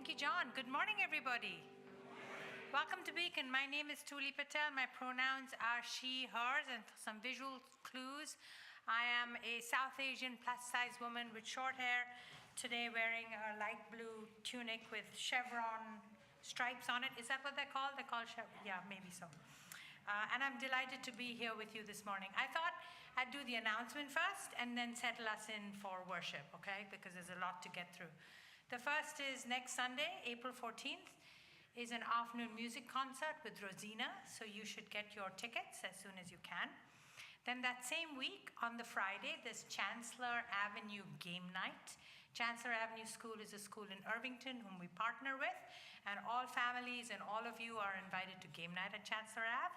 Thank you, John. Good morning, everybody. Welcome to Beacon. My name is Tuli Patel. My pronouns are she, hers, and some visual clues. I am a South Asian plus-size woman with short hair, today wearing a light blue tunic with chevron stripes on it. Is that what they're called? They're called chevron? Yeah, maybe so. And I'm delighted to be here with you this morning. I thought I'd do the announcement first and then settle us in for worship, okay? Because there's a lot to get through. The first is next Sunday, April 14th, is an afternoon music concert with Rosina, so you should get your tickets as soon as you can. Then that same week, on the Friday, there's Chancellor Avenue Game Night. Chancellor Avenue School is a school in Irvington whom we partner with, and all families and all of you are invited to Game Night at Chancellor Ave.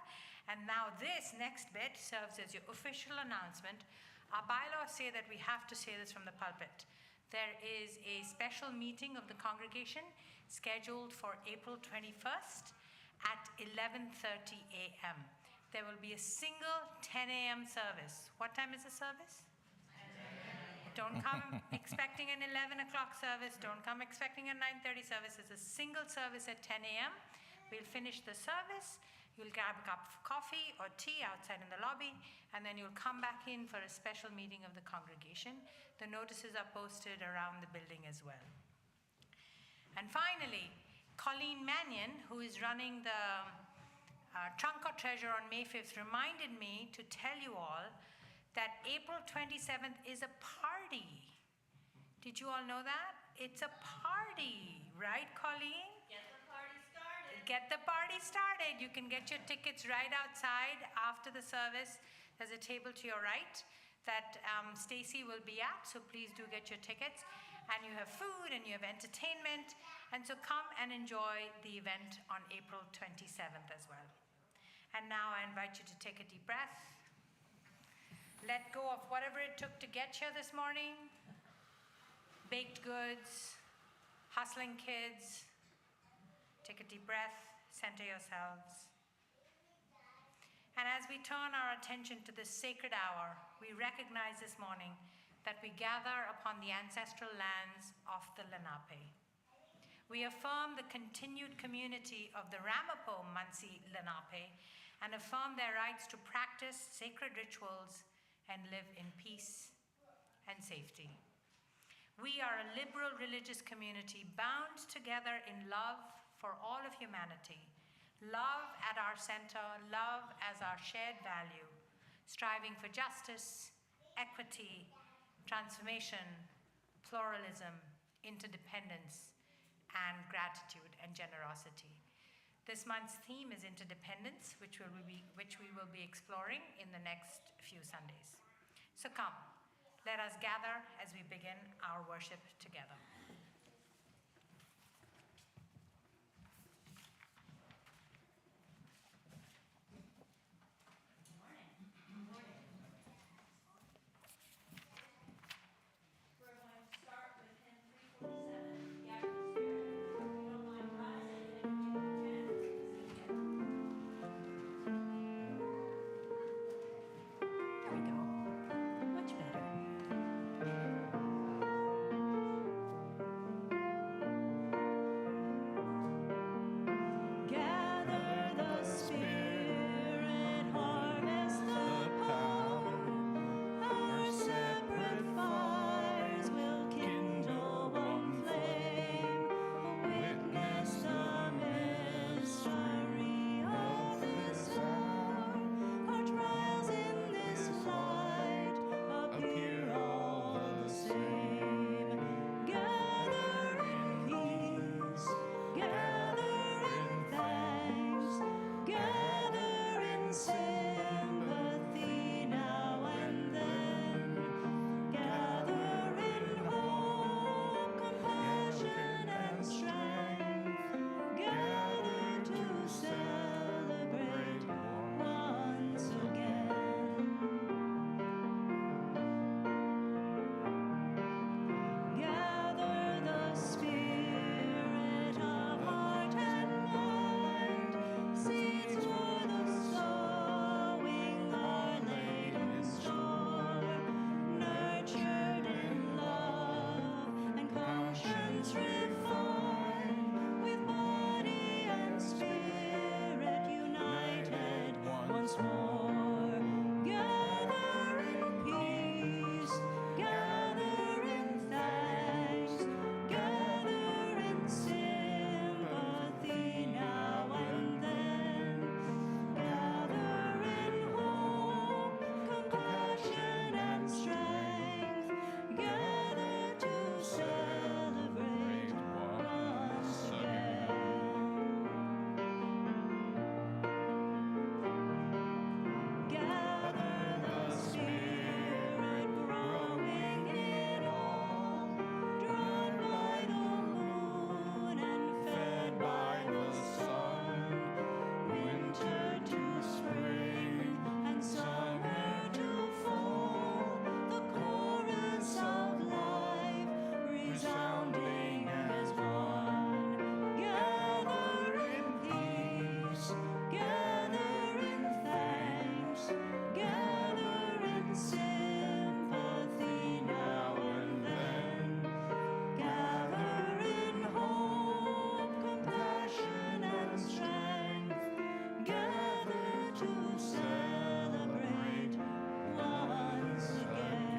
And now this next bit serves as your official announcement. Our bylaws say that we have to say this from the pulpit. There is a special meeting of the congregation scheduled for April 21st at 11:30 a.m. There will be a single 10 a.m. service. What time is the service? 10 a.m. Don't come expecting an 11 o'clock service. Don't come expecting a 9:30 service. It's a single service at 10 a.m. We'll finish the service. You'll grab a cup of coffee or tea outside in the lobby, and then you'll come back in for a special meeting of the congregation. The notices are posted around the building as well. And finally, Colleen Mannion, who is running the Trunk or Treasure on May 5th, reminded me to tell you all that April 27th is a party. Did you all know that? It's a party, right, Colleen? Get the party started. Get the party started. You can get your tickets right outside after the service. There's a table to your right that Stacy will be at, so please do get your tickets. And you have food and you have entertainment, and so come and enjoy the event on April 27th as well. And now I invite you to take a deep breath. Let go of whatever it took to get here this morning. Baked goods, hustling kids. Take a deep breath, center yourselves. And as we turn our attention to this sacred hour, we recognize this morning that we gather upon the ancestral lands of the Lenape. We affirm the continued community of the Ramapo Mansi Lenape and affirm their rights to practice sacred rituals and live in peace and safety. We are a liberal religious community bound together in love for all of humanity, love at our center, love as our shared value, striving for justice, equity, transformation, pluralism, interdependence, and gratitude and generosity. This month's theme is Interdependence, which we will be exploring in the next few Sundays. So come, let us gather as we begin our worship together. Good morning. Good morning. We're going to start with hymn 347, The Active Spirit. If you don't mind rising, and if you can, sing it. There we go. Much better. once more. Gather in peace, gather in thanks, gather in sympathy now and then. Gather in hope, compassion and strength, gather to celebrate once again. Gather the Spirit growing in all, drawn by the moon and fed by the sun. Winter to spring and summer to fall, the chorus of life resounding as one. Gather in peace, gather in thanks, gather in sympathy now and then. Gather in hope, compassion and strength, gather to celebrate once again.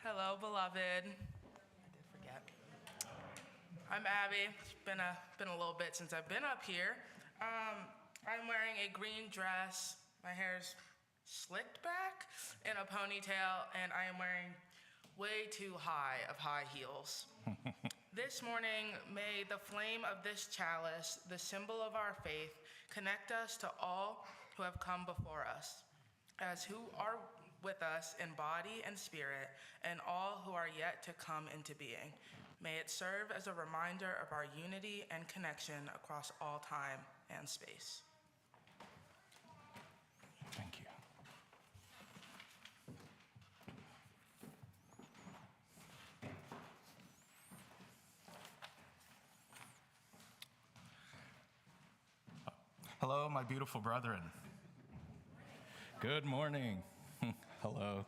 Hello, beloved. I did forget. I'm Abby. It's been a little bit since I've been up here. I'm wearing a green dress. My hair's slicked back in a ponytail, and I am wearing way too high of high heels. This morning, may the flame of this chalice, the symbol of our faith, connect us to all who have come before us, as who are with us in body and spirit, and all who are yet to come into being. May it serve as a reminder of our unity and connection across all time and space. Thank you. Hello, my beautiful brethren. Good morning. Hello.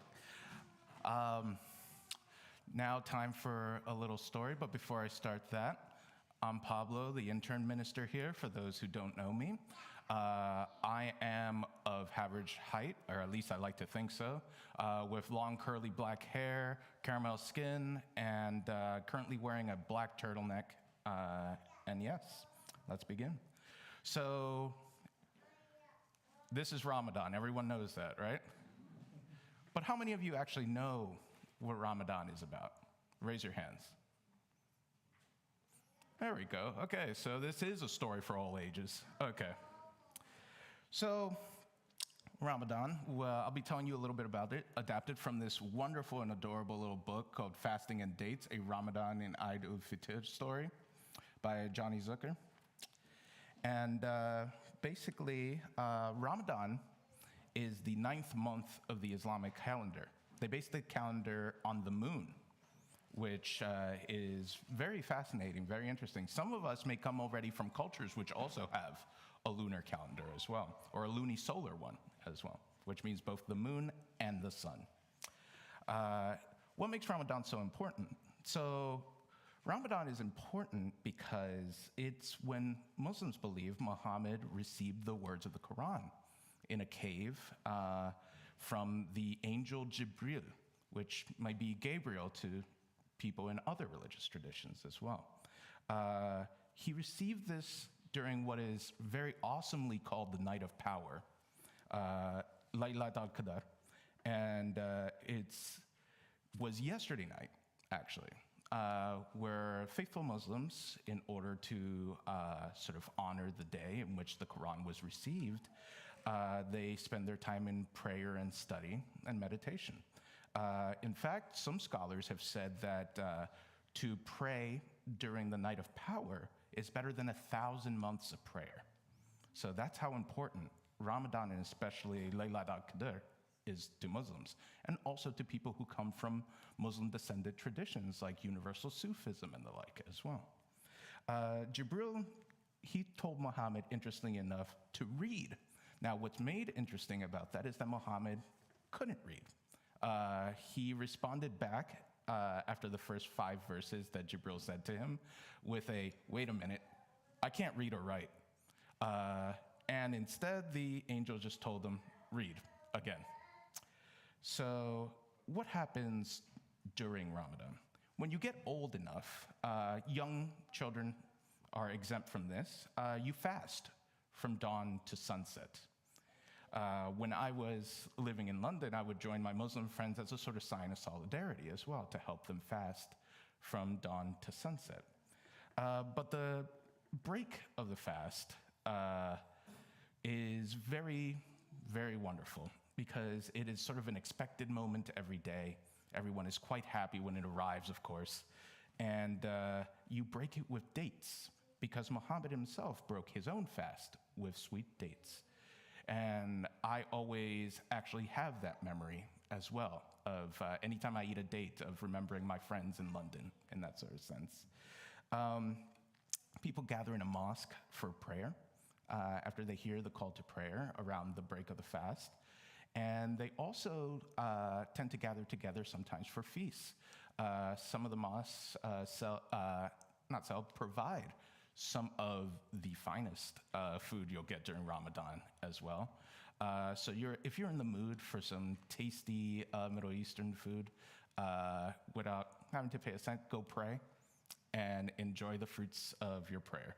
Now time for a little story, but before I start that, I'm Pablo, the intern minister here, for those who don't know me. I am of average height, or at least I like to think so, with long curly black hair, caramel skin, and currently wearing a black turtleneck. And yes, let's begin. So, this is Ramadan. Everyone knows that, right? But how many of you actually know what Ramadan is about? Raise your hands. There we go. Okay, so this is a story for all ages. Okay. So, Ramadan, well, I'll be telling you a little bit about it, adapted from this wonderful and adorable little book called Fasting and Dates, a Ramadan and Eid al-Fitr story by Johnny Zucker. And basically, Ramadan is the 9th month of the Islamic calendar. They base the calendar on the moon, which is very fascinating, very interesting. Some of us may come already from cultures which also have a lunar calendar as well, or a lunisolar one as well, which means both the moon and the sun. What makes Ramadan so important? So Ramadan is important because it's when Muslims believe Muhammad received the words of the Quran in a cave from the angel Jibril, which might be Gabriel to people in other religious traditions as well. He received this during what is very awesomely called the Night of Power, Laylat al-Qadr, and it was yesterday night, actually, where faithful Muslims, in order to sort of honor the day in which the Quran was received, they spend their time in prayer and study and meditation. In fact, some scholars have said that to pray during the Night of Power is better than 1,000 months of prayer. So that's how important Ramadan, and especially Laylat al-Qadr, is to Muslims, and also to people who come from Muslim-descended traditions like universal Sufism and the like as well. Jibril, he told Muhammad, interestingly enough, to read. Now, what's made interesting about that is that Muhammad couldn't read. He responded back after the first 5 verses that Jibril said to him with a, wait a minute, I can't read or write. And instead, the angel just told him, read again. So what happens during Ramadan? When you get old enough, young children are exempt from this. You fast from dawn to sunset. When I was living in London, I would join my Muslim friends as a sort of sign of solidarity as well to help them fast from dawn to sunset. But the break of the fast is very, very wonderful because it is sort of an expected moment every day. Everyone is quite happy when it arrives, of course. And you break it with dates because Muhammad himself broke his own fast with sweet dates. And I always actually have that memory as well of anytime I eat a date of remembering my friends in London in that sort of sense. People gather in a mosque for prayer after they hear the call to prayer around the break of the fast. And they also tend to gather together sometimes for feasts. Some of the mosques provide some of the finest food you'll get during Ramadan as well. So if you're in the mood for some tasty Middle Eastern food without having to pay a cent, go pray and enjoy the fruits of your prayer.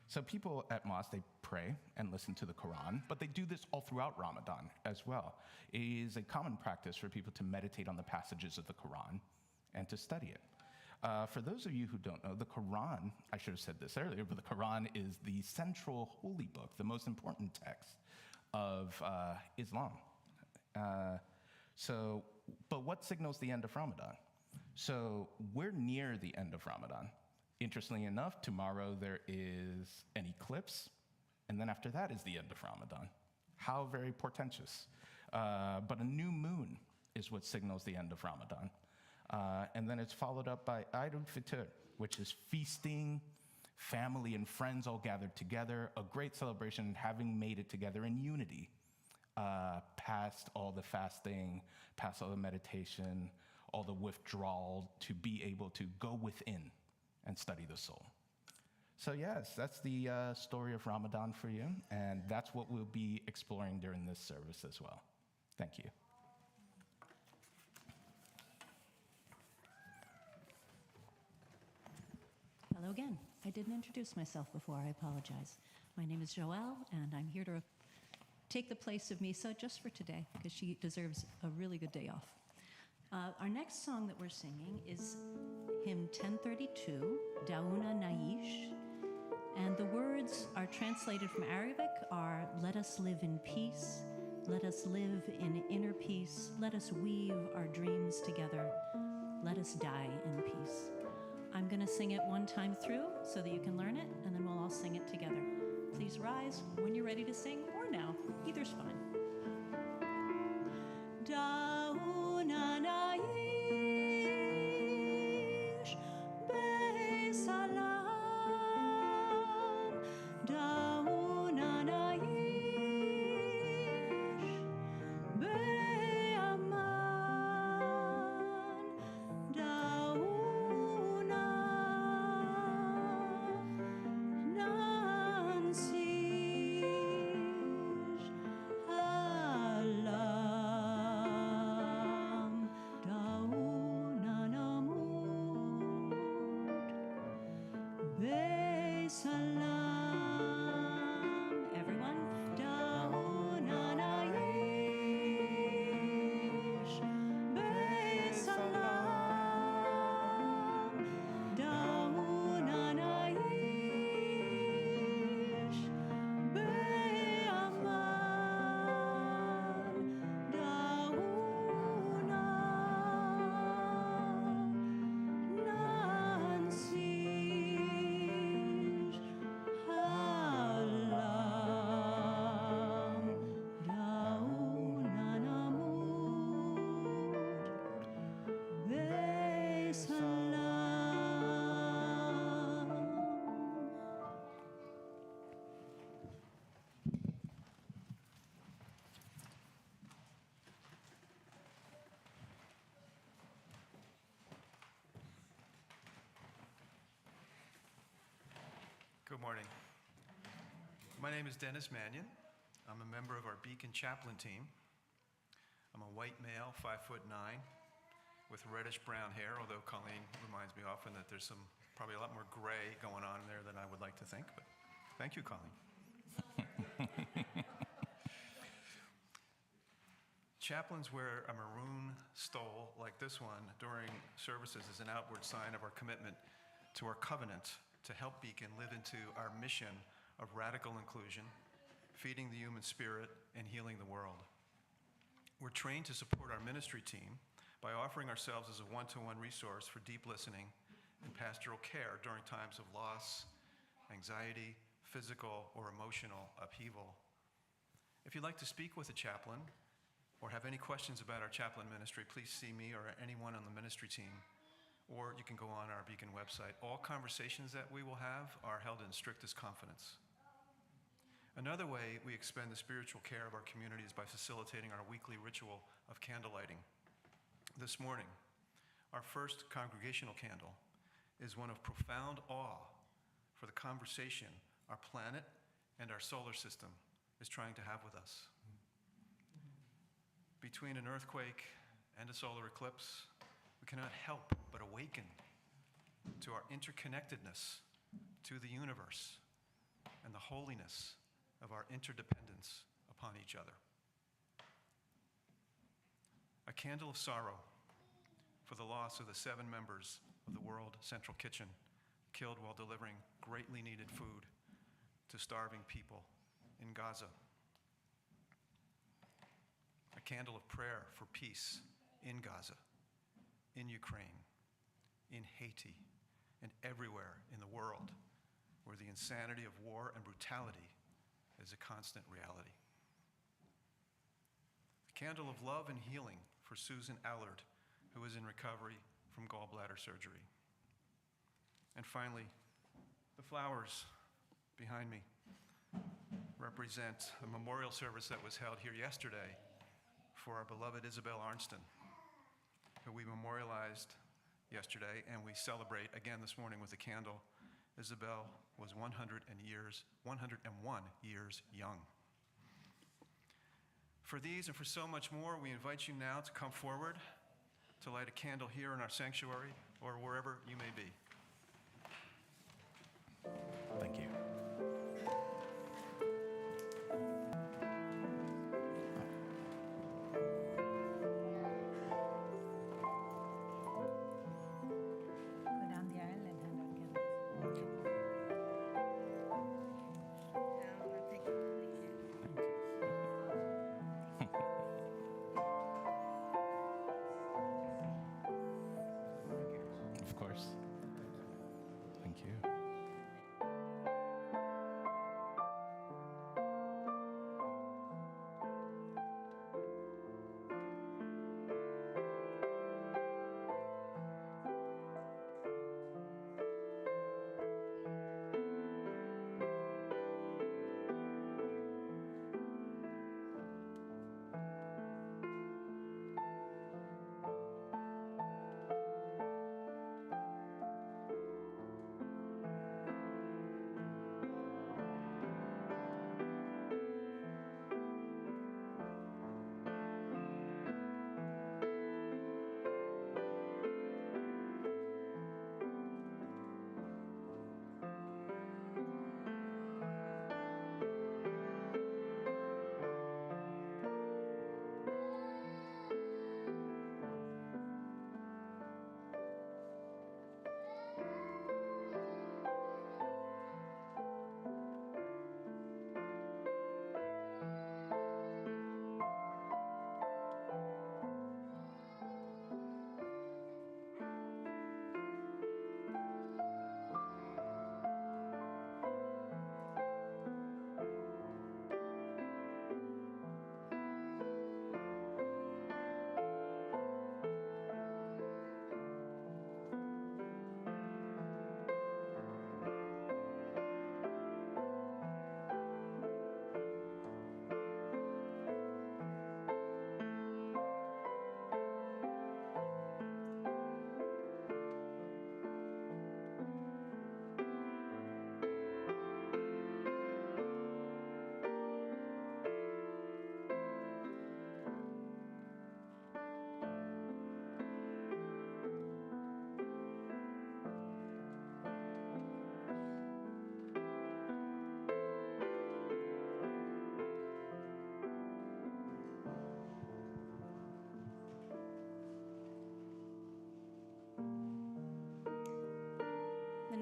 So people at mosque, they pray and listen to the Quran, but they do this all throughout Ramadan as well. It is a common practice for people to meditate on the passages of the Quran and to study it. For those of you who don't know, the Quran, I should have said this earlier, but the Quran is the central holy book, the most important text of Islam. But what signals the end of Ramadan? So we're near the end of Ramadan. Interestingly enough, tomorrow there is an eclipse, and then after that is the end of Ramadan. How very portentous. But a new moon is what signals the end of Ramadan. And then it's followed up by Eid al-Fitr, which is feasting, family and friends all gathered together, a great celebration, having made it together in unity, past all the fasting, past all the meditation, all the withdrawal, to be able to go within and study the soul. So yes, that's the story of Ramadan for you, and that's what we'll be exploring during this service as well. Thank you. Hello again. I didn't introduce myself before. I apologize. My name is Joelle, and I'm here to take the place of Misa just for today because she deserves a really good day off. Our next song that we're singing is hymn 1032, Dauna Naish, and the words are translated from Arabic are, let us live in peace, let us live in inner peace, let us weave our dreams together, let us die in peace. I'm going to sing it one time through so that you can learn it, and then we'll all sing it together. Please rise when you're ready to sing, or now. Either's fine. Dauna naish be salam, dauna naish be aman, dauna nansish alam, dauna namut be salam. Everyone, dauna naish be salam, dauna naish be aman, dauna nansish Good morning. My name is Dennis Mannion. I'm a member of our Beacon Chaplain team. I'm a white male, 5'9", with reddish-brown hair, although Colleen reminds me often that there's probably a lot more gray going on there than I would like to think, but thank you, Colleen. Chaplains wear a maroon stole like this one during services as an outward sign of our commitment to our covenant to help Beacon live into our mission of radical inclusion, feeding the human spirit, and healing the world. We're trained to support our ministry team by offering ourselves as a one-to-one resource for deep listening and pastoral care during times of loss, anxiety, physical or emotional upheaval. If you'd like to speak with a chaplain or have any questions about our chaplain ministry, please see me or anyone on the ministry team, or you can go on our Beacon website. All conversations that we will have are held in strictest confidence. Another way we expend the spiritual care of our community is by facilitating our weekly ritual of candle lighting. This morning, our first congregational candle is one of profound awe for the conversation our planet and our solar system is trying to have with us. Between an earthquake and a solar eclipse, we cannot help but awaken to our interconnectedness to the universe and the holiness of our interdependence upon each other. A candle of sorrow for the loss of the 7 members of the World Central Kitchen killed while delivering greatly needed food to starving people in Gaza. A candle of prayer for peace in Gaza, in Ukraine, in Haiti, and everywhere in the world where the insanity of war and brutality is a constant reality. A candle of love and healing for Susan Allard, who is in recovery from gallbladder surgery. And finally, the flowers behind me represent a memorial service that was held here yesterday for our beloved Isabel Arnston, who we memorialized yesterday, and we celebrate again this morning with a candle. Isabel was 101 years young. For these and for so much more, we invite you now to come forward to light a candle here in our sanctuary or wherever you may be. Thank you. Go down the aisle and hand out candles. Of course. Thank you.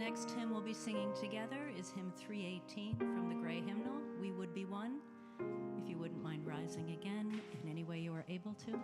next hymn we'll be singing together is hymn 318 from the Gray Hymnal, We Would Be One. If you wouldn't mind rising again in any way you are able to.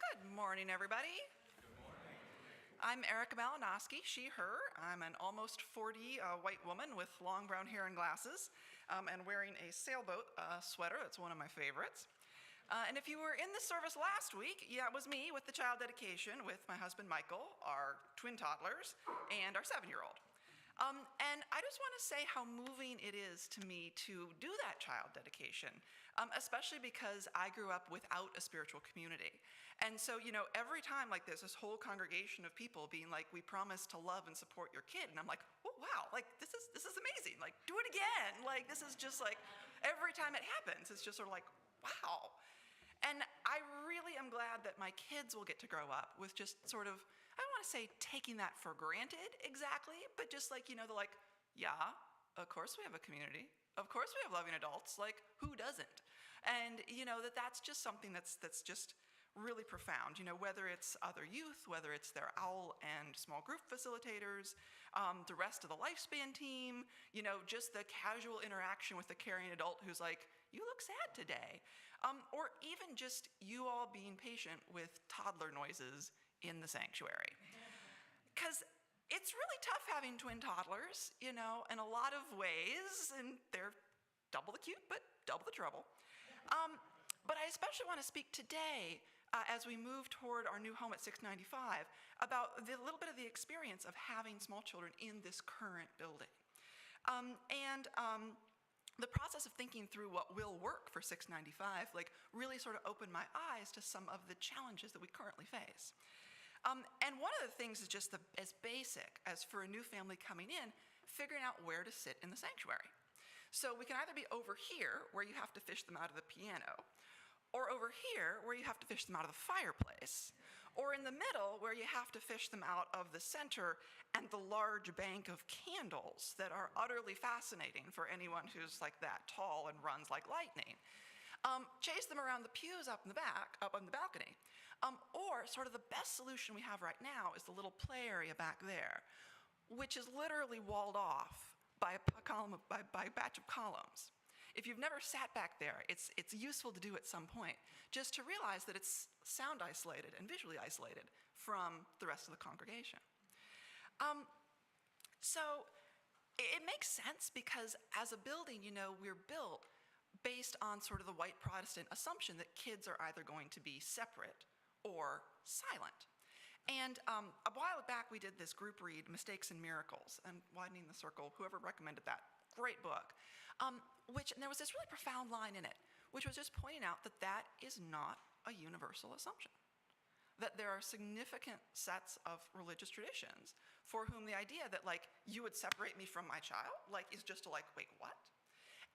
Good morning, everybody. Good morning. I'm Erica Malinowski, she, her. I'm an almost 40 white woman with long brown hair and glasses, and wearing a sailboat sweater. That's one of my favorites. And if you were in the service last week, yeah, it was me with the child dedication with my husband Michael, our twin toddlers, and our 7-year-old. And I just want to say how moving it is to me to do that child dedication, especially because I grew up without a spiritual community. And so, you know, every time like there's this whole congregation of people being like, we promise to love and support your kid. And I'm like, oh, wow, like this is amazing. Like, do it again. Like, this is just like, every time it happens, it's just sort of like, wow. And I really am glad that my kids will get to grow up with just sort of, I don't want to say taking that for granted exactly, but just like, you know, they're like, yeah, of course we have a community. Of course we have loving adults. Like, who doesn't? And, you know, that's just something that's just really profound, you know, whether it's other youth, whether it's their OWL and small group facilitators, the rest of the lifespan team, you know, just the casual interaction with the caring adult who's like, you look sad today. Or even just you all being patient with toddler noises in the sanctuary. Because it's really tough having twin toddlers, you know, in a lot of ways, and they're double the cute, but double the trouble. But I especially want to speak today, as we move toward our new home at 695, about the little bit of the experience of having small children in this current building. The process of thinking through what will work for 695, like, really sort of opened my eyes to some of the challenges that we currently face. And one of the things is just as basic as for a new family coming in, figuring out where to sit in the sanctuary. So we can either be over here, where you have to fish them out of the piano, or over here, where you have to fish them out of the fireplace, or in the middle, where you have to fish them out of the center and the large bank of candles that are utterly fascinating for anyone who's like that tall and runs like lightning. Chase them around the pews up in the back, up on the balcony. Or sort of the best solution we have right now is the little play area back there, which is literally walled off by a batch of columns. If you've never sat back there, it's useful to do at some point, just to realize that it's sound isolated and visually isolated from the rest of the congregation. So It makes sense because as a building, we're built based on sort of the white Protestant assumption that kids are either going to be separate or silent. And a while back, we did this group read, Mistakes and Miracles, and Widening the Circle, whoever recommended that, great book. And there was this really profound line in it, which was just pointing out that that is not a universal assumption. That there are significant sets of religious traditions for whom the idea that, like, you would separate me from my child, like, is just to, like, wait, what?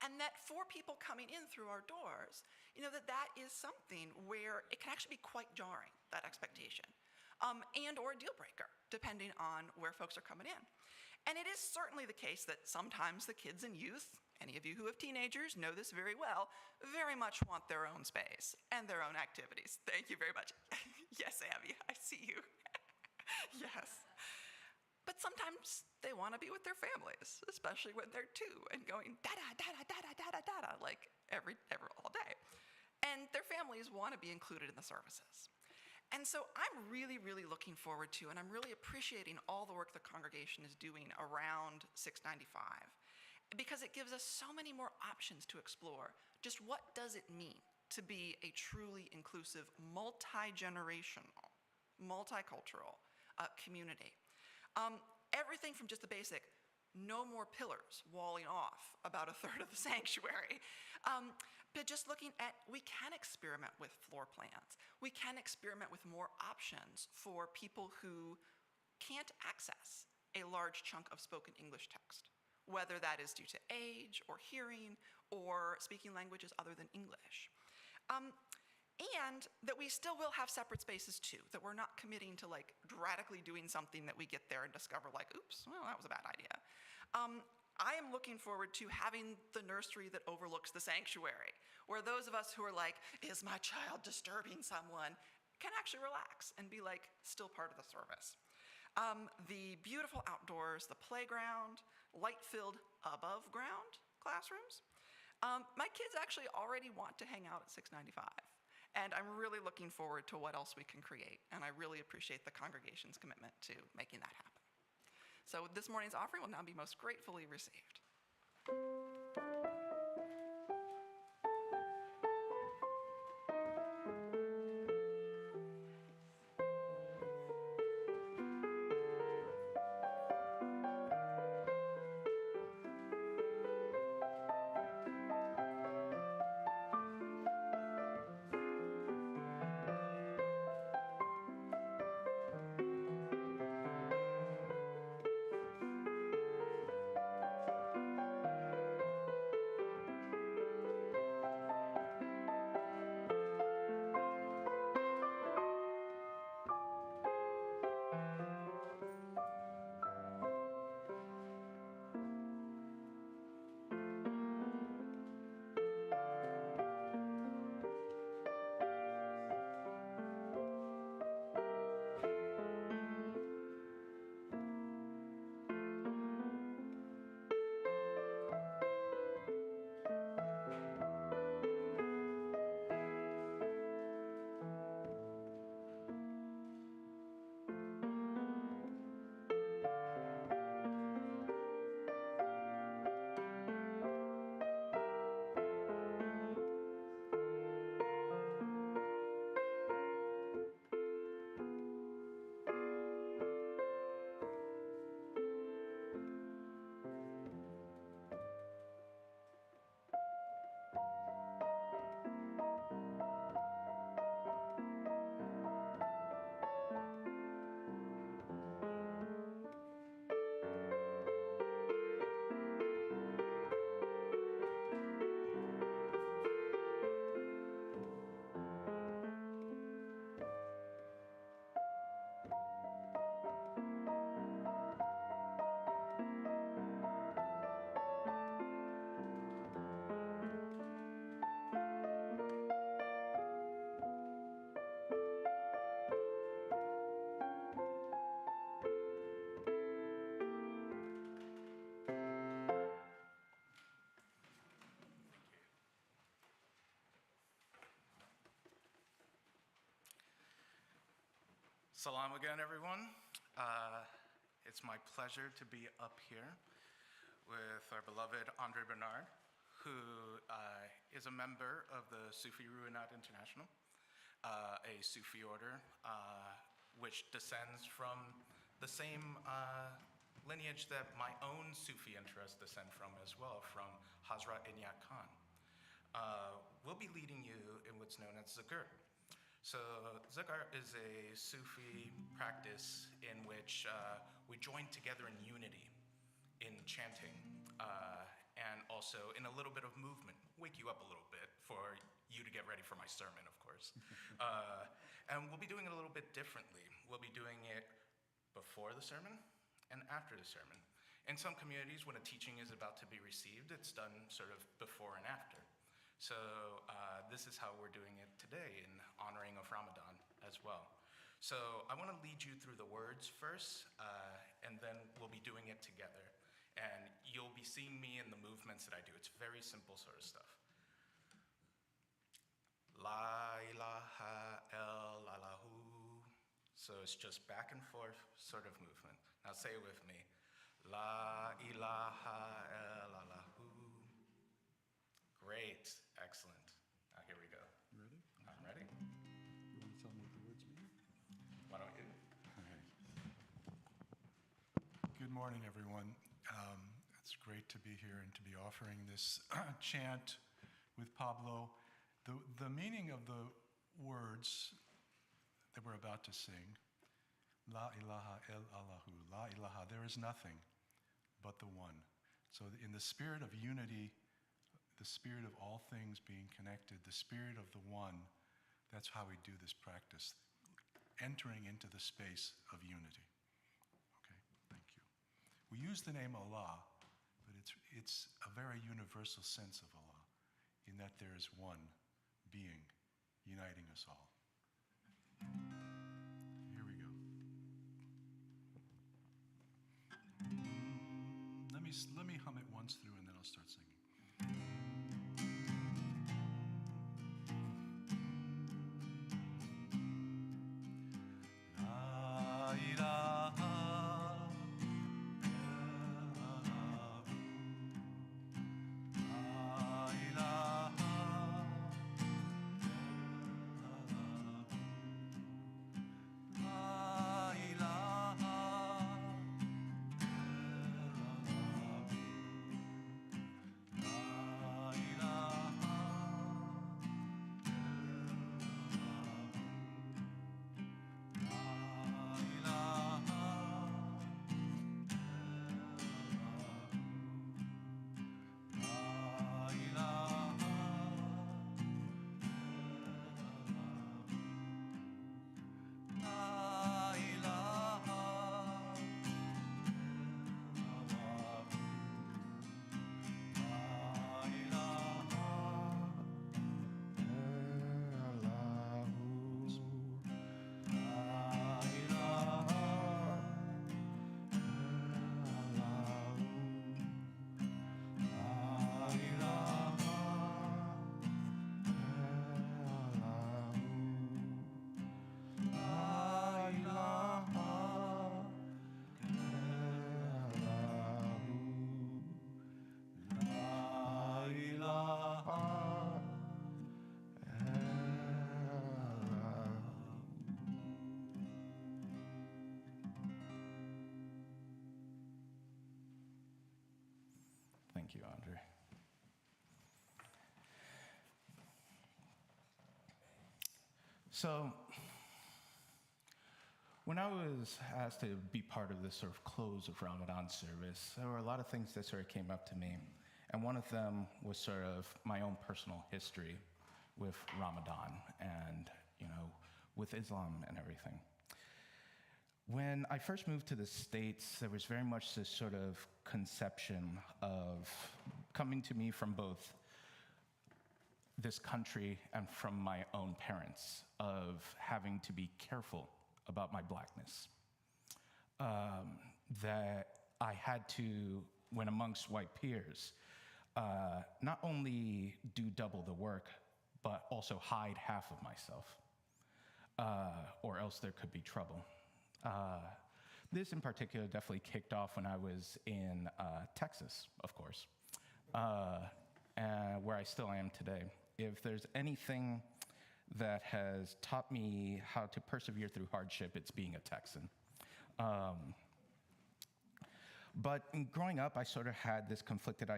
And that for people coming in through our doors, that is something where it can actually be quite jarring, that expectation. And or a deal breaker, depending on where folks are coming in. And it is certainly the case that sometimes the kids and youth, any of you who have teenagers know this very well, very much want their own space and their own activities. Thank you very much. Yes, Abby, I see you. Yes. But sometimes they want to be with their families, especially when they're 2 and going da-da, da-da, da-da, da-da, da-da, like all day. And their families want to be included in the services. And so I'm really, really looking forward to, and I'm really appreciating all the work the congregation is doing around 695, because it gives us so many more options to explore. Just what does it mean to be a truly inclusive, multi-generational, multicultural community? Everything from just the basic, no more pillars walling off about a third of the sanctuary, but just looking at, we can experiment with floor plans. We can experiment with more options for people who can't access a large chunk of spoken English text, whether that is due to age or hearing or speaking languages other than English. And that we still will have separate spaces too, that we're not committing to like radically doing something that we get there and discover like, oops, well, that was a bad idea. I am looking forward to having the nursery that overlooks the sanctuary, where those of us who are like, is my child disturbing someone, can actually relax and be like, still part of the service. The beautiful outdoors, the playground, light-filled above ground classrooms. My kids actually already want to hang out at 695. And I'm really looking forward to what else we can create. And I really appreciate the congregation's commitment to making that happen. So this morning's offering will now be most gratefully received. Salam again, everyone. It's my pleasure to be up here with our beloved Andre Bernard, who is a member of the Sufi Wahdat International, a Sufi order which descends from the same lineage that my own Sufi interests descend from as well, from Hazrat Inayat Khan. We'll be leading you in what's known as zikr. So zikr is a Sufi practice in which we join together in unity, in chanting, and also in a little bit of movement, wake you up a little bit for you to get ready for my sermon, of course. And we'll be doing it a little bit differently. We'll be doing it before the sermon and after the sermon. In some communities, when a teaching is about to be received, it's done sort of before and after. So this is how we're doing it today in honoring of Ramadan as well. So I want to lead you through the words first, and then we'll be doing it together. And you'll be seeing me in the movements that I do. It's very simple sort of stuff. La ilaha illallahu. So it's just back and forth sort of movement. Now say it with me. La ilaha illallahu. Great, excellent. Now here we go. You ready? I'm ready. You want to tell me what the words mean? Why don't you? All right. Good morning, everyone. It's great to be here and to be offering this chant with Pablo. The meaning of the words that we're about to sing, La ilaha illallahu, La ilaha, there is nothing but the one. So in the spirit of unity, the spirit of all things being connected, the spirit of the one, that's how we do this practice, entering into the space of unity. Okay, thank you. We use the name Allah, but it's a very universal sense of Allah, in that there is one being uniting us all. Here we go. Let me hum it once through and then I'll start singing. La ilaha Thank you, Andre. So, when I was asked to be part of this sort of close of Ramadan service, there were a lot of things that sort of came up to me. And one of them was sort of my own personal history with Ramadan and, with Islam and everything. When I first moved to the States, there was very much this sort of conception of coming to me from both this country and from my own parents of having to be careful about my blackness. That I had to, when amongst white peers, not only do double the work, but also hide half of myself, or else there could be trouble. This in particular definitely kicked off when I was in Texas, of course, and where I still am today. If there's anything that has taught me how to persevere through hardship, it's being a Texan. But in growing up, I sort of had this conflicted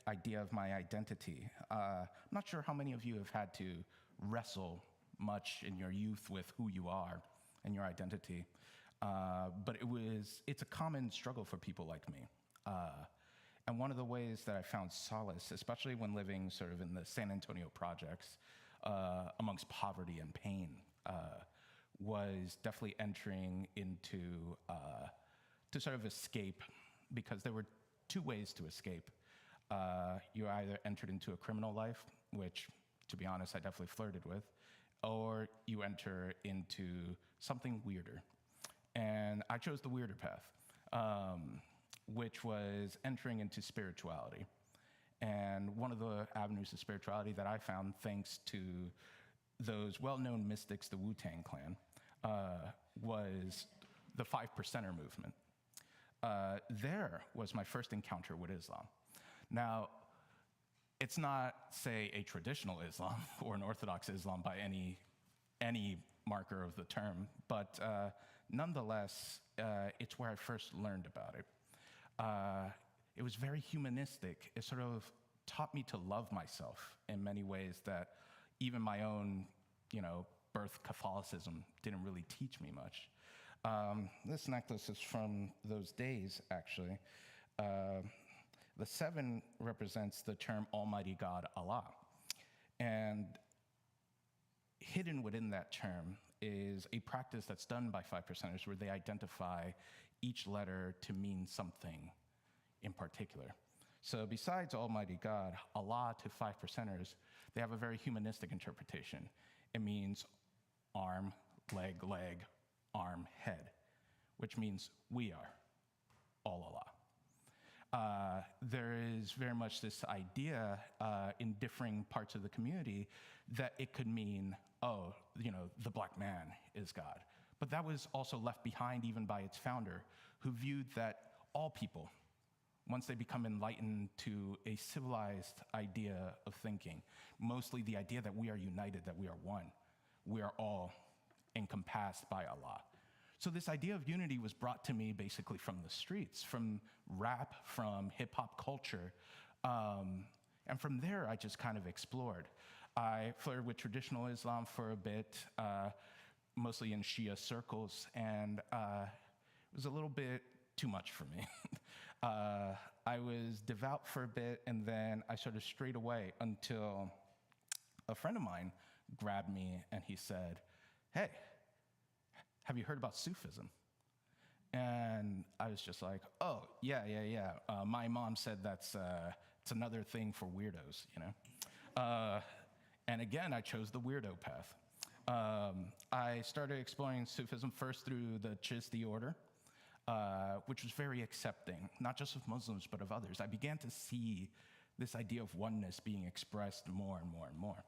idea of my identity. I'm not sure how many of you have had to wrestle much in your youth with who you are and your identity. But it's a common struggle for people like me. And one of the ways that I found solace, especially when living sort of in the San Antonio projects, amongst poverty and pain, was definitely entering into to sort of escape, because there were two ways to escape. You either entered into a criminal life, which, to be honest, I definitely flirted with, or you enter into something weirder. And I chose the weirder path, which was entering into spirituality. And one of the avenues of spirituality that I found, thanks to those well-known mystics, the Wu-Tang Clan, was the 5%er movement. There was my first encounter with Islam. Now, it's not, say, a traditional Islam or an Orthodox Islam by any marker of the term, but nonetheless, it's where I first learned about it. It was very humanistic. It sort of taught me to love myself in many ways that even my own, birth Catholicism didn't really teach me much. This necklace is from those days, actually. The 7 represents the term Almighty God, Allah. And hidden within that term is a practice that's done by 5%ers where they identify each letter to mean something in particular. So besides Almighty God, Allah to 5%ers, they have a very humanistic interpretation. It means arm, leg, arm, head, which means we are all Allah. There is very much this idea in differing parts of the community that it could mean, the black man is God. But that was also left behind even by its founder, who viewed that all people, once they become enlightened to a civilized idea of thinking, mostly the idea that we are united, that we are one, we are all encompassed by Allah. So this idea of unity was brought to me basically from the streets, from rap, from hip-hop culture. And from there, I just kind of explored. I flirted with traditional Islam for a bit, mostly in Shia circles, and it was a little bit too much for me. I was devout for a bit, and then I sort of strayed away until a friend of mine grabbed me and he said, "Hey, have you heard about Sufism?" And I was just like, "Oh, yeah. My mom said it's another thing for weirdos, And again, I chose the weirdo path. I started exploring Sufism first through the Chishti order, which was very accepting, not just of Muslims, but of others. I began to see this idea of oneness being expressed more and more and more.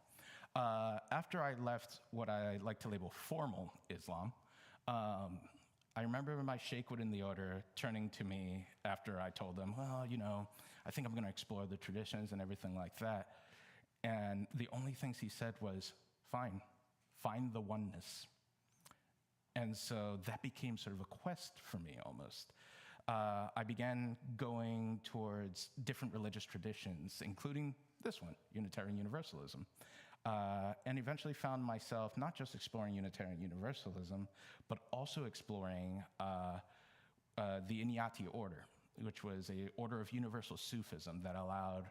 After I left what I like to label formal Islam, I remember my sheikh within the order turning to me after I told him, "Well, I think I'm going to explore the traditions and everything like that." And the only things he said was, "Fine, find the oneness." And so that became sort of a quest for me almost. I began going towards different religious traditions, including this one, Unitarian Universalism. And eventually found myself not just exploring Unitarian Universalism, but also exploring the Inyati order, which was an order of universal Sufism that allowed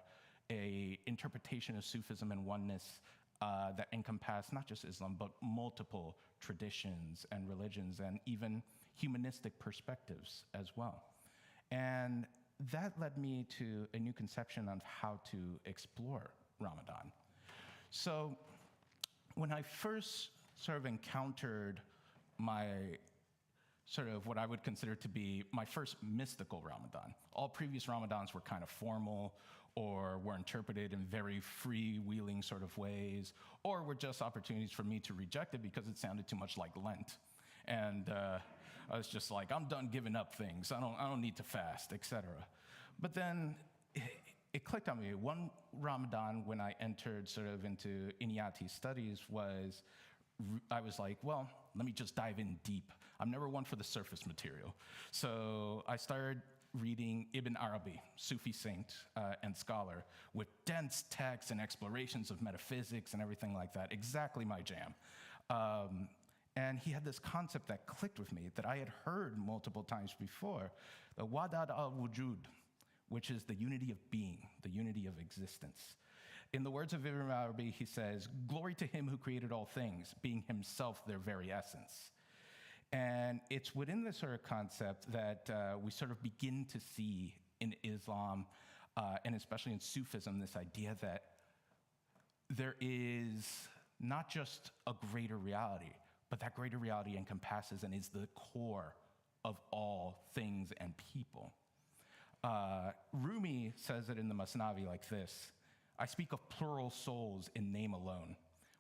a interpretation of Sufism and oneness that encompassed not just Islam, but multiple traditions and religions and even humanistic perspectives as well. And that led me to a new conception of how to explore Ramadan. So when I first sort of encountered my sort of what I would consider to be my first mystical Ramadan, all previous Ramadans were kind of formal or were interpreted in very freewheeling sort of ways, or were just opportunities for me to reject it because it sounded too much like Lent. And I was just like, I'm done giving up things. I don't need to fast, etc. But then it clicked on me. One Ramadan, when I entered sort of into Inayati studies, I was like, well, let me just dive in deep. I'm never one for the surface material. So I started reading Ibn Arabi, Sufi saint and scholar, with dense texts and explorations of metaphysics and everything like that. Exactly my jam. And he had this concept that clicked with me that I had heard multiple times before, the Wahdat al-Wujūd, which is the unity of being, the unity of existence. In the words of Ibn Arabi, he says, "Glory to him who created all things, being himself their very essence." And it's within this sort of concept that we sort of begin to see in Islam, and especially in Sufism, this idea that there is not just a greater reality, but that greater reality encompasses and is the core of all things and people. Rumi says it in the Masnavi like this: "I speak of plural souls in name alone.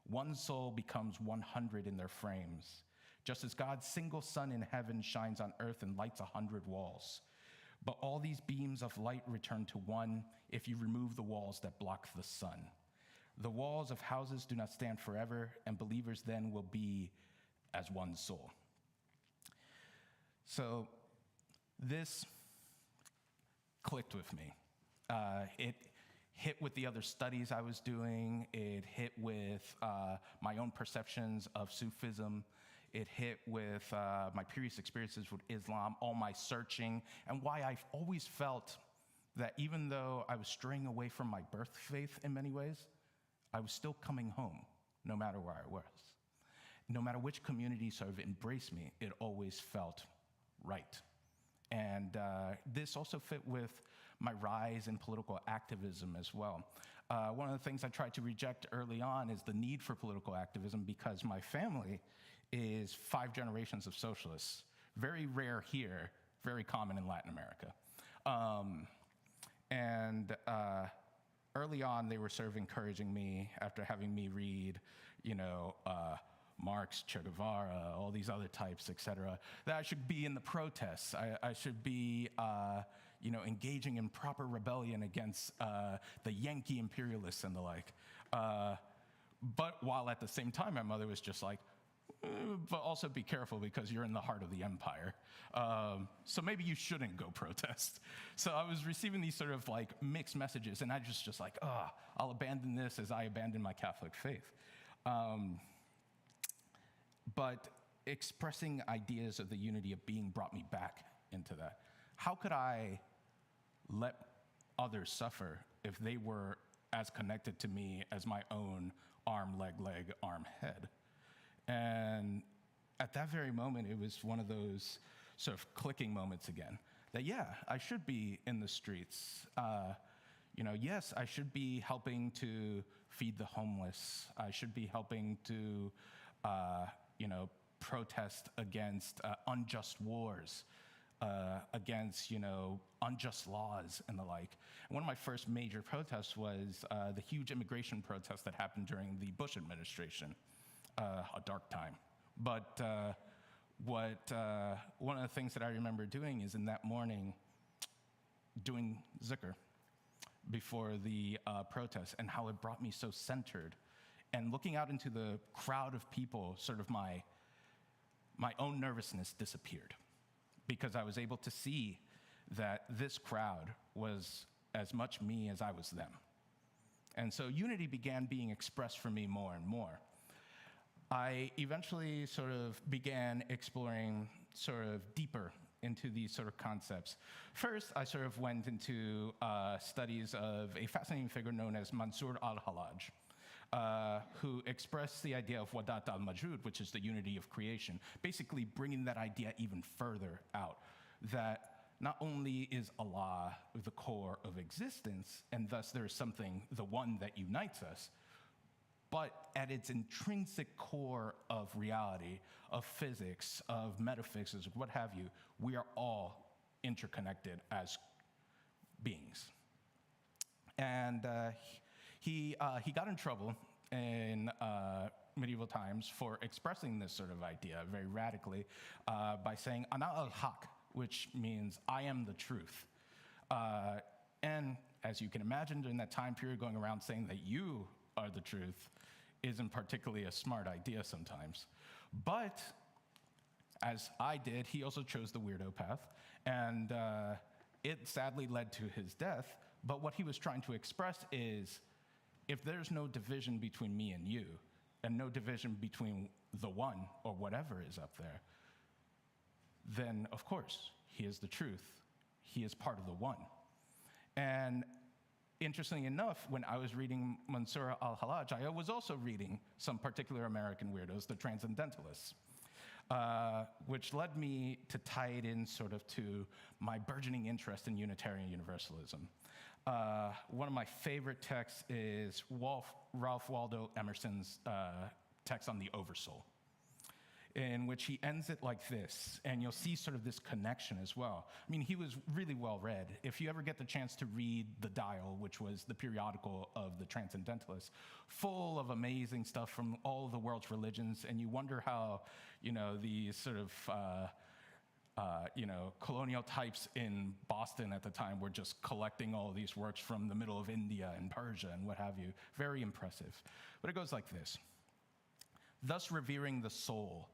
One soul becomes 100 in their frames. Just as God's single sun in heaven shines on earth and lights 100 walls. But all these beams of light return to one if you remove the walls that block the sun. The walls of houses do not stand forever, and believers then will be as one soul." So this clicked with me. It hit with the other studies I was doing. It hit with my own perceptions of Sufism. It hit with my previous experiences with Islam, all my searching, and why I've always felt that even though I was straying away from my birth faith in many ways, I was still coming home, no matter where I was. No matter which community sort of embraced me, it always felt right. And this also fit with my rise in political activism as well. One of the things I tried to reject early on is the need for political activism, because my family is 5 generations of socialists. Very rare here, very common in Latin America. Early on, they were sort of encouraging me, after having me read, Marx, Che Guevara, all these other types, et cetera, that I should be in the protests. I should be, engaging in proper rebellion against the Yankee imperialists and the like. But while at the same time, my mother was just like, but also be careful because you're in the heart of the empire. So maybe you shouldn't go protest. So I was receiving these sort of like mixed messages, and I just like, I'll abandon this as I abandon my Catholic faith. But expressing ideas of the unity of being brought me back into that. How could I let others suffer if they were as connected to me as my own arm, leg, arm, head? And at that very moment, it was one of those sort of clicking moments again, that I should be in the streets. Yes, I should be helping to feed the homeless. I should be helping to, protest against unjust wars, against, unjust laws and the like. And one of my first major protests was the huge immigration protest that happened during the Bush administration. A dark time. But one of the things that I remember doing is in that morning doing zikr before the protest, and how it brought me so centered. And looking out into the crowd of people, sort of my own nervousness disappeared, because I was able to see that this crowd was as much me as I was them. And so unity began being expressed for me more and more. I eventually sort of began exploring sort of deeper into these sort of concepts. First, I sort of went into studies of a fascinating figure known as Mansur al-Hallaj, who expressed the idea of Wahdat al-Wujūd, which is the unity of creation, basically bringing that idea even further out, that not only is Allah the core of existence, and thus there is something, the one that unites us, but at its intrinsic core of reality, of physics, of metaphysics, what have you, we are all interconnected as beings. And he got in trouble in medieval times for expressing this sort of idea very radically by saying, Ana al-Haq, which means I am the truth. And as you can imagine, during that time period, going around saying that you are the truth isn't particularly a smart idea sometimes. But as I did, he also chose the weirdo path, and it sadly led to his death. But what he was trying to express is, if there's no division between me and you, and no division between the one or whatever is up there, then of course, he is the truth. He is part of the one. And interestingly enough, when I was reading Mansur al-Hallaj, I was also reading some particular American weirdos, the Transcendentalists, which led me to tie it in sort of to my burgeoning interest in Unitarian Universalism. One of my favorite texts is Ralph Waldo Emerson's text on the Oversoul, in which he ends it like this, and you'll see sort of this connection as well. I mean, he was really well read. If you ever get the chance to read The Dial, which was the periodical of the Transcendentalists, full of amazing stuff from all of the world's religions, and you wonder how, these sort of, colonial types in Boston at the time were just collecting all of these works from the middle of India and Persia and what have you. Very impressive. But it goes like this. Thus revering the soul,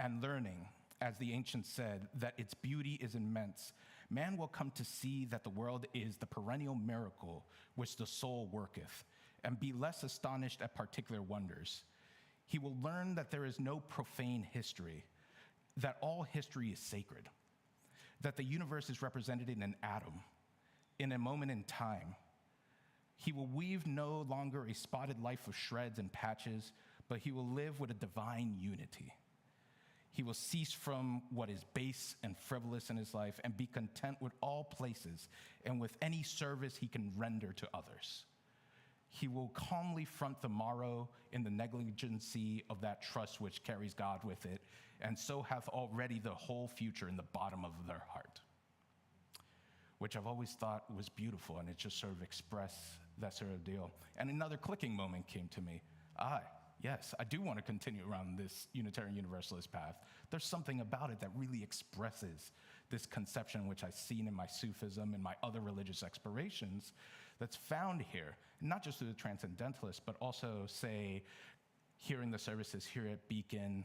and learning, as the ancients said, that its beauty is immense, man will come to see that the world is the perennial miracle which the soul worketh, and be less astonished at particular wonders. He will learn that there is no profane history, that all history is sacred, that the universe is represented in an atom, in a moment in time. He will weave no longer a spotted life of shreds and patches, but he will live with a divine unity. He will cease from what is base and frivolous in his life and be content with all places and with any service he can render to others. He will calmly front the morrow in the negligency of that trust which carries God with it, and so hath already the whole future in the bottom of their heart. Which I've always thought was beautiful, and it just sort of expressed that sort of deal. And another clicking moment came to me. Yes, I do want to continue around this Unitarian Universalist path. There's something about it that really expresses this conception which I've seen in my Sufism and my other religious explorations that's found here, not just through the Transcendentalists, but also, say, hearing the services here at Beacon,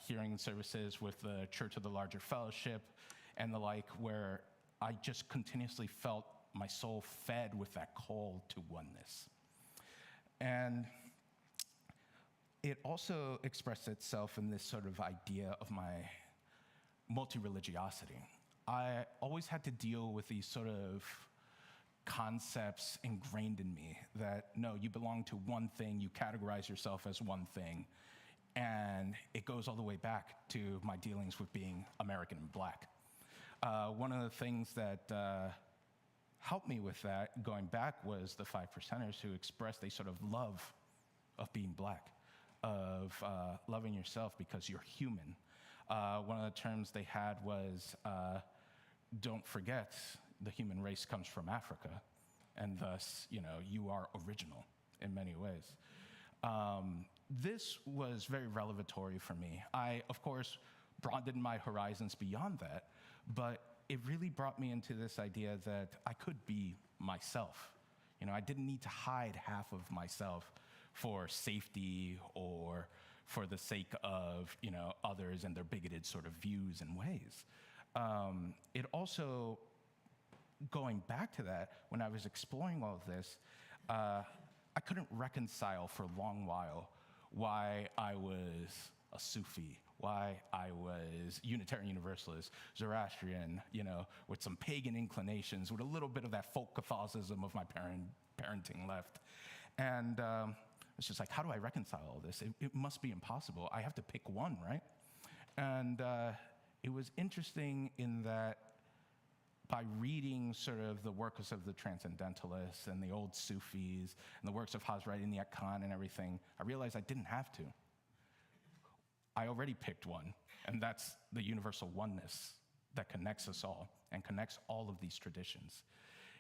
hearing services with the Church of the Larger Fellowship and the like, where I just continuously felt my soul fed with that call to oneness. And it also expressed itself in this sort of idea of my multi-religiosity. I always had to deal with these sort of concepts ingrained in me that, no, you belong to one thing, you categorize yourself as one thing, and it goes all the way back to my dealings with being American and Black. One of the things that helped me with that going back was the 5 percenters who expressed a sort of love of being Black, of loving yourself because you're human. One of the terms they had was, don't forget the human race comes from Africa, and thus, you are original in many ways. This was very revelatory for me. I, of course, broadened my horizons beyond that, but it really brought me into this idea that I could be myself. I didn't need to hide half of myself for safety or for the sake of, others and their bigoted sort of views and ways. It also, going back to that, when I was exploring all of this, I couldn't reconcile for a long while why I was a Sufi, why I was Unitarian Universalist, Zoroastrian, with some pagan inclinations, with a little bit of that folk Catholicism of my parenting left. And it's just like, how do I reconcile all this? It must be impossible. I have to pick one, right? And it was interesting in that by reading sort of the works of the Transcendentalists and the old Sufis and the works of Hazrat Inayat Khan and everything, I realized I didn't have to. I already picked one, and that's the universal oneness that connects us all and connects all of these traditions.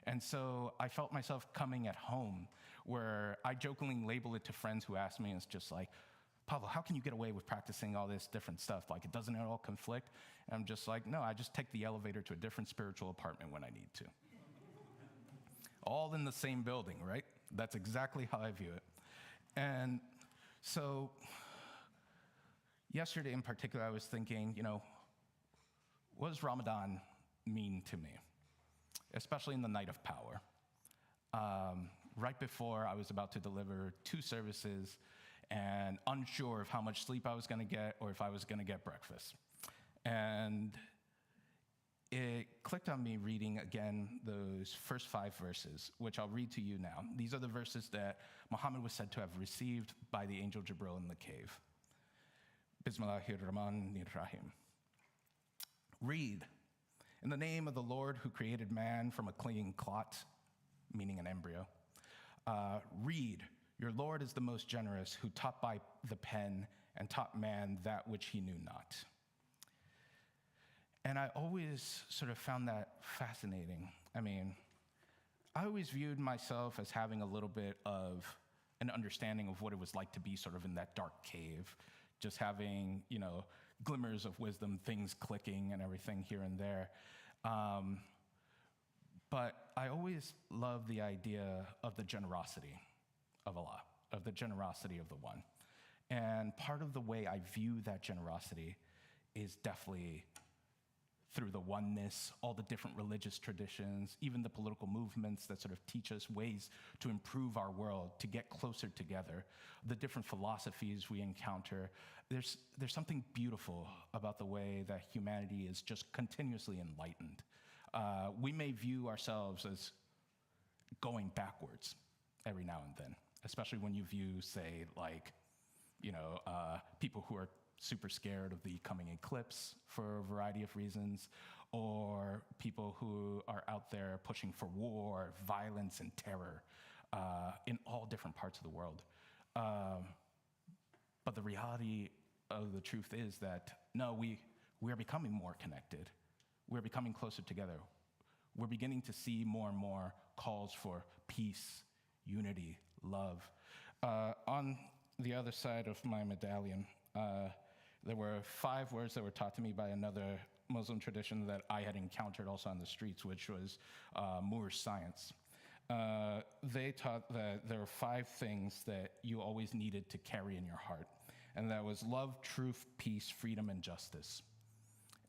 And so I felt myself coming at home, where I jokingly label it to friends who ask me, and it's just like, Pablo, how can you get away with practicing all this different stuff? Like, it doesn't at all conflict? And I'm just like, no, I just take the elevator to a different spiritual apartment when I need to. All in the same building, right? That's exactly how I view it. And so yesterday in particular, I was thinking, what does Ramadan mean to me? Especially in the night of power. Right before I was about to deliver 2 services and unsure of how much sleep I was going to get or if I was going to get breakfast. And it clicked on me reading again those first 5 verses, which I'll read to you now. These are the verses that Muhammad was said to have received by the angel Jibril in the cave. Bismillahirrahmanirrahim. Read, in the name of the Lord who created man from a clinging clot, meaning an embryo. Read, your Lord is the most generous, who taught by the pen and taught man that which he knew not. And I always sort of found that fascinating. I mean, I always viewed myself as having a little bit of an understanding of what it was like to be sort of in that dark cave, just having, glimmers of wisdom, things clicking and everything here and there. But I always loved the idea of the generosity of Allah, of the generosity of the One. And part of the way I view that generosity is definitely through the oneness, all the different religious traditions, even the political movements that sort of teach us ways to improve our world, to get closer together, the different philosophies we encounter. There's something beautiful about the way that humanity is just continuously enlightened. We may view ourselves as going backwards every now and then, especially when you view, say, like, people who are super scared of the coming eclipse for a variety of reasons, or people who are out there pushing for war, violence, and terror in all different parts of the world. But the reality of the truth is that, no, we are becoming more connected. We're becoming closer together. We're beginning to see more and more calls for peace, unity, love. On the other side of my medallion, there were 5 words that were taught to me by another Muslim tradition that I had encountered also on the streets, which was Moorish science. They taught that there were 5 things that you always needed to carry in your heart, and that was love, truth, peace, freedom, and justice.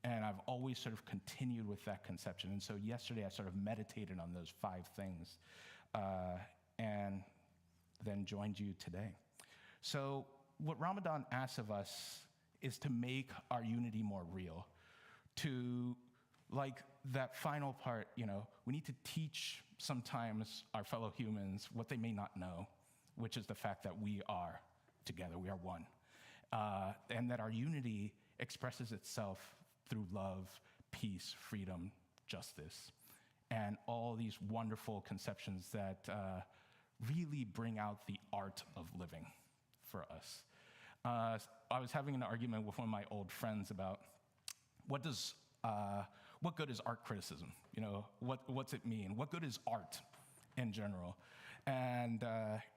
And I've always sort of continued with that conception. And so yesterday I sort of meditated on those 5 things and then joined you today. So what Ramadan asks of us is to make our unity more real, to, like that final part, we need to teach sometimes our fellow humans what they may not know, which is the fact that we are together, we are one. And that our unity expresses itself through love, peace, freedom, justice, and all these wonderful conceptions that really bring out the art of living for us. I was having an argument with one of my old friends about what good is art criticism? What's it mean? What good is art in general? And,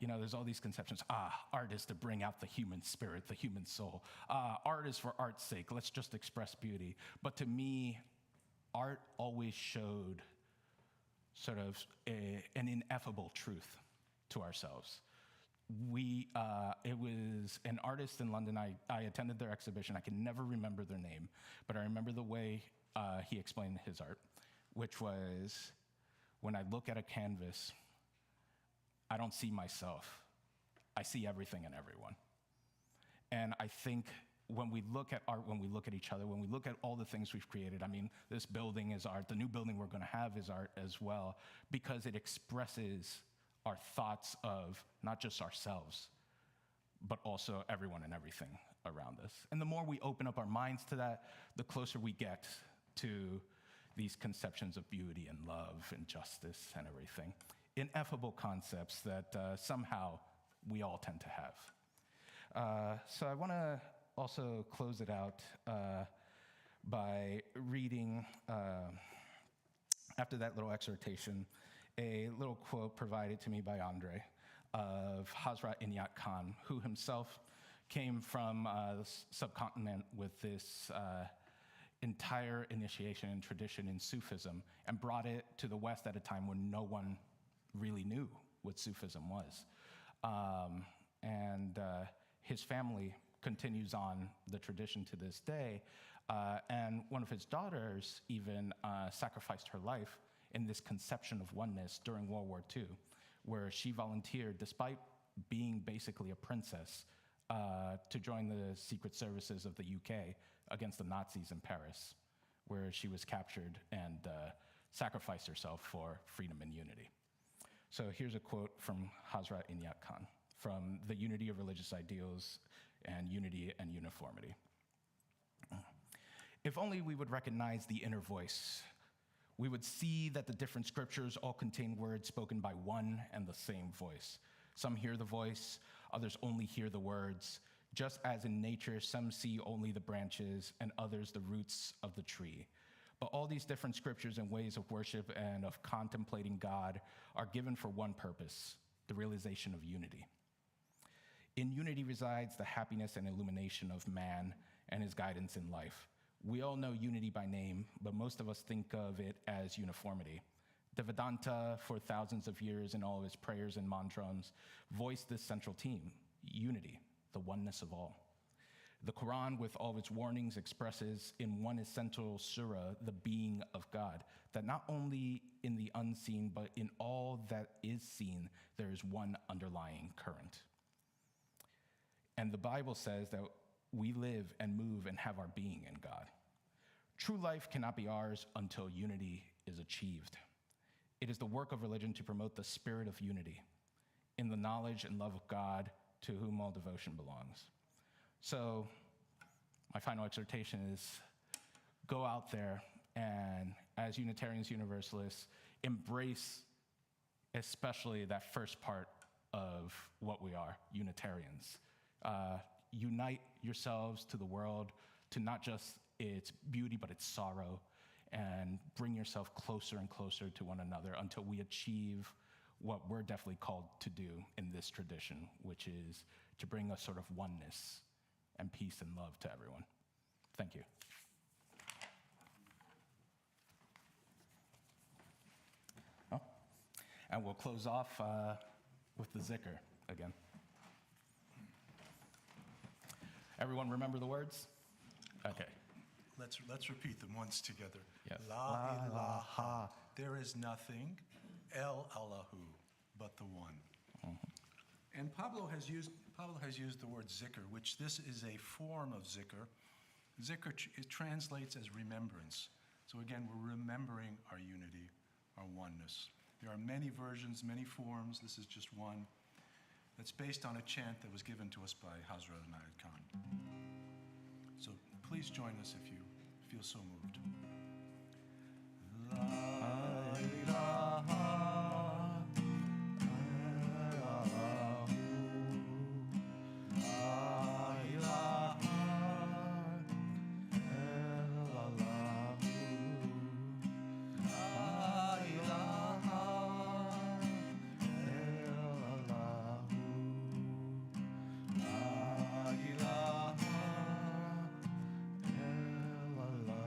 there's all these conceptions. Art is to bring out the human spirit, the human soul. Art is for art's sake. Let's just express beauty. But to me, art always showed sort of an ineffable truth to ourselves. It was an artist in London. I attended their exhibition. I can never remember their name, but I remember the way he explained his art, which was, when I look at a canvas, I don't see myself. I see everything and everyone. And I think when we look at art, when we look at each other, when we look at all the things we've created, I mean, this building is art. The new building we're going to have is art as well, because it expresses our thoughts of not just ourselves, but also everyone and everything around us. And the more we open up our minds to that, the closer we get to these conceptions of beauty and love and justice and everything. Ineffable concepts that somehow we all tend to have. So I want to also close it out by reading, after that little exhortation, a little quote provided to me by Andre of Hazrat Inayat Khan, who himself, came from the subcontinent with this entire initiation and tradition in Sufism and brought it to the West at a time when no one really knew what Sufism was. His family continues on the tradition to this day, and one of his daughters even sacrificed her life in this conception of oneness during World War II, where she volunteered, despite being basically a princess, to join the secret services of the UK against the Nazis in Paris, where she was captured and sacrificed herself for freedom and unity. So here's a quote from Hazrat Inayat Khan from The Unity of Religious Ideals and Unity and Uniformity. If only we would recognize the inner voice, we would see that the different scriptures all contain words spoken by one and the same voice. Some hear the voice, others only hear the words. Just as in nature, some see only the branches and others the roots of the tree. But all these different scriptures and ways of worship and of contemplating God are given for one purpose, the realization of unity. In unity resides the happiness and illumination of man and his guidance in life. We all know unity by name, but most of us think of it as uniformity. The Vedanta, for thousands of years in all of its prayers and mantras, voiced this central theme, unity, the oneness of all. The Quran, with all of its warnings, expresses in one essential surah the being of God, that not only in the unseen, but in all that is seen, there is one underlying current. And the Bible says that we live and move and have our being in God. True life cannot be ours until unity is achieved. It is the work of religion to promote the spirit of unity in the knowledge and love of God, to whom all devotion belongs. So my final exhortation is go out there and, as Unitarians, Universalists, embrace especially that first part of what we are, Unitarians. Unite yourselves to the world, to not just its beauty, but its sorrow, and bring yourself closer and closer to one another until we achieve what we're definitely called to do in this tradition, which is to bring a sort of oneness and peace and love to everyone. Thank you. Oh. And we'll close off with the zikr again. Everyone remember the words? Okay. Let's repeat them once together. Yes. La ilaha, there is nothing, el Allahu, but the one. Mm-hmm. And Pablo has used the word zikr, which this is a form of zikr. Zikr it translates as remembrance. So again, we're remembering our unity, our oneness. There are many versions, many forms. This is just one that's based on a chant that was given to us by Hazrat Inayat Khan. So please join us if you feel so moved. La ilaha illallah. La ilaha illallah. La ilaha illallah. La ilaha illallah.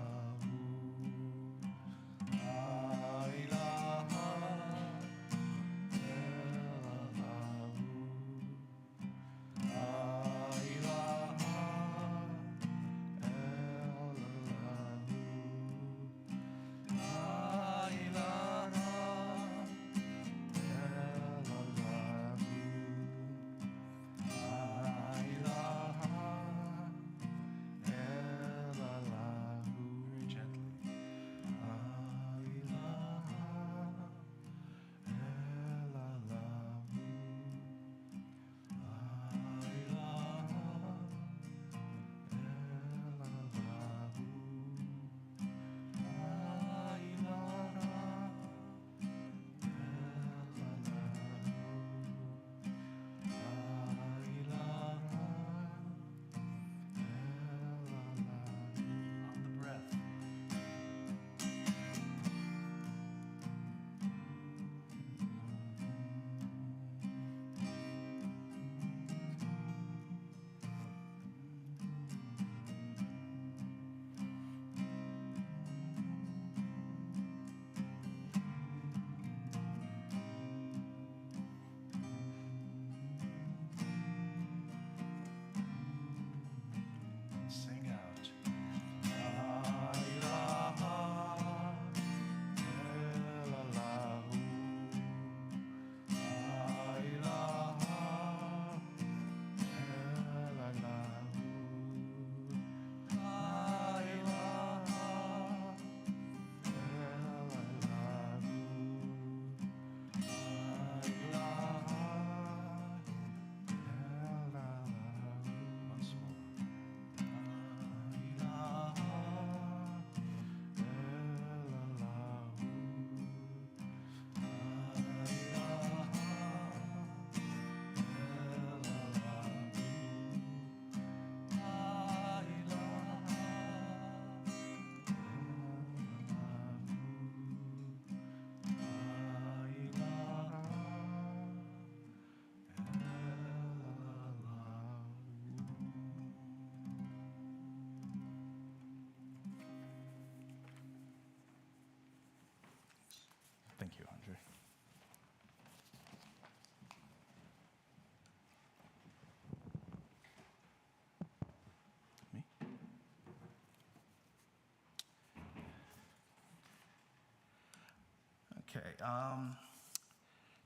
Okay.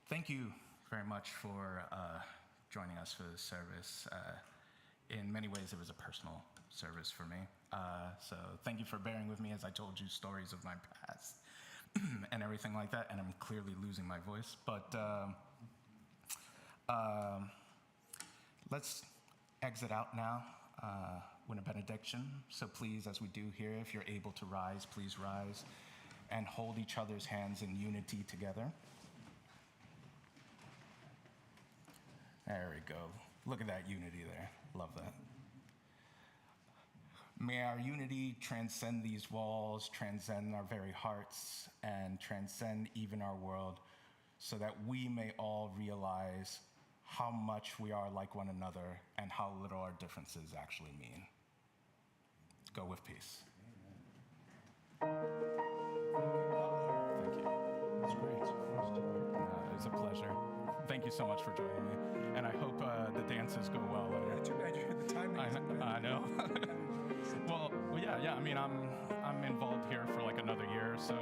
Thank you very much for joining us for this service. In many ways, it was a personal service for me. So thank you for bearing with me as I told you stories of my past and everything like that. And I'm clearly losing my voice. But let's exit out now with a benediction. So please, as we do here, if you're able to rise, please rise and hold each other's hands in unity together. There we go. Look at that unity there. Love that. May our unity transcend these walls, transcend our very hearts, and transcend even our world, so that we may all realize how much we are like one another and how little our differences actually mean. Go with peace. Thank you. That's great. It was a pleasure. Thank you so much for joining me, and I hope the dances go well later. Too bad you had the time. I know. Well, yeah. I mean, I'm involved here for like another year, so